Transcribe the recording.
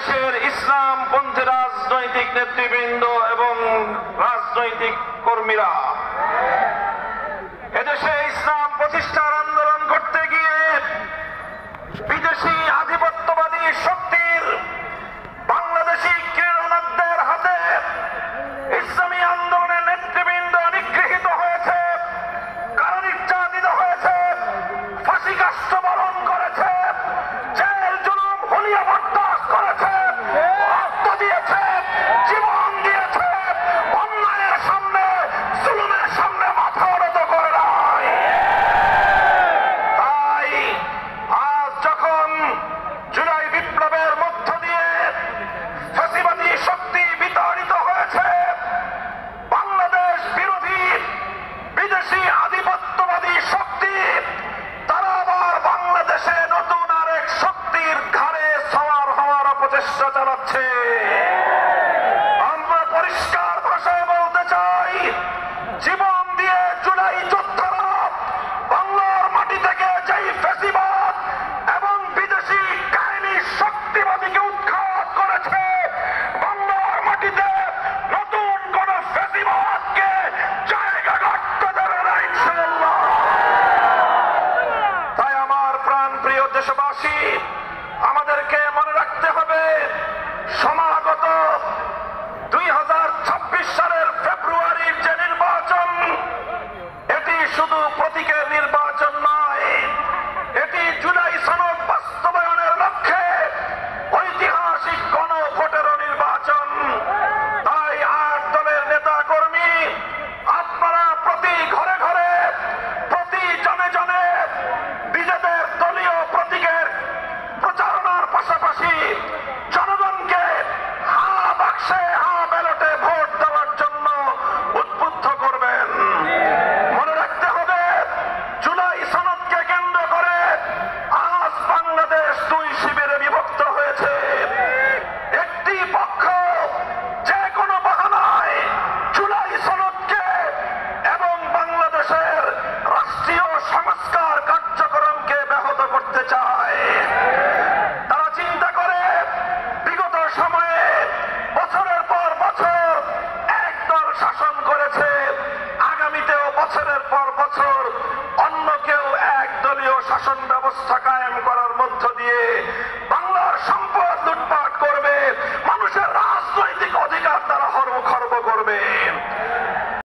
এদেশের ইসলামপন্থী রাজনৈতিক নেতৃবৃন্দ এবং রাজনৈতিক কর্মীরা এদেশে ইসলাম প্রতিষ্ঠার আন্দোলন করতে গিয়ে বিদেশি আধিপত্যবাদী শক্তির বাংলাদেশি ক্রীড়ানকদের হাতে ইসলামী আন্দোলনের নেতৃবৃন্দ নিগৃহীত হয়েছে, কারণ নির্যাতিত হয়েছে, ফাঁসি কাষ্ঠ বরণ করেছে, জেল জুলুম হুলিয়া বরদাস্ত করেছে, রক্ত দিয়েছে, জীবন দিয়েছে, অন্যায়ের সামনে জুলুমের সামনে মাথা নত করে নাই। তাই আজ যখন জুলাই বিপ্লবের মধ্য দিয়ে ফ্যাসিবাদী শক্তি বিতাড়িত হয়েছে, বাংলাদেশ বিরোধী বিদেশি আধিপত্যবাদী শক্তি তারা আবার বাংলাদেশে নতুন আরেক শক্তির ঘাড়ে সওয়ার হওয়ার প্রচেষ্টা চালাচ্ছে। আমরা পরিষ্কার ভাষায় বলতে চাই, জীবন দিয়ে জুলাই যোদ্ধারা বাংলার মাটি থেকে যেই ফ্যাসিবাদ এবং বিদেশি কাহিনী শক্তিবাদীকে উৎখাত করেছে, বাংলার মাটিতে নতুন কোন ফ্যাসিবাদকে জায়গা করতে দেবে না ইনশাআল্লাহ। তাই আমার প্রাণ প্রিয় দেশবাসী, আমাদেরকে মনে রাখতে হবে, সমাগত 2026 সালের ফেব্রুয়ারির যে নির্বাচন, এটি শুধু প্রতীকের নির্বাচন নয়, এটি জুলাই সনদ বাস্তবায়নের লক্ষ্যে ঐতিহাসিক গণভোটেরও নির্বাচন। তাই 8 দলের নেতা কর্মী আপনারা প্রতি ঘরে ঘরে, প্রতি জনে জনে নিজেদের দলীয় প্রতীকের প্রচারণার পাশাপাশি জনগণকে হা বাক্সে হা ব্যালটে ভোট দেওয়ার জন্য উদ্বুদ্ধ করবেন। মনে রাখতে হবে, জুলাই সনদকে কেন্দ্র করে আজ বাংলাদেশ 2 শিবিরে বিভক্ত হয়েছে। একটি পক্ষ যে কোনো বাহানায় জুলাই সনদকে এবং বাংলাদেশের রাষ্ট্রীয় সংস্কার কার্যক্রমকে ব্যাহত করতে চায়। তারা চিন্তা করে, বিগত সময়ে বছরের পর বছর একদল শাসন করেছে, আগামীতেও বছরের পর বছর অন্য কেউ একদলীয় শাসন ব্যবস্থা কায়েম করার মধ্য দিয়ে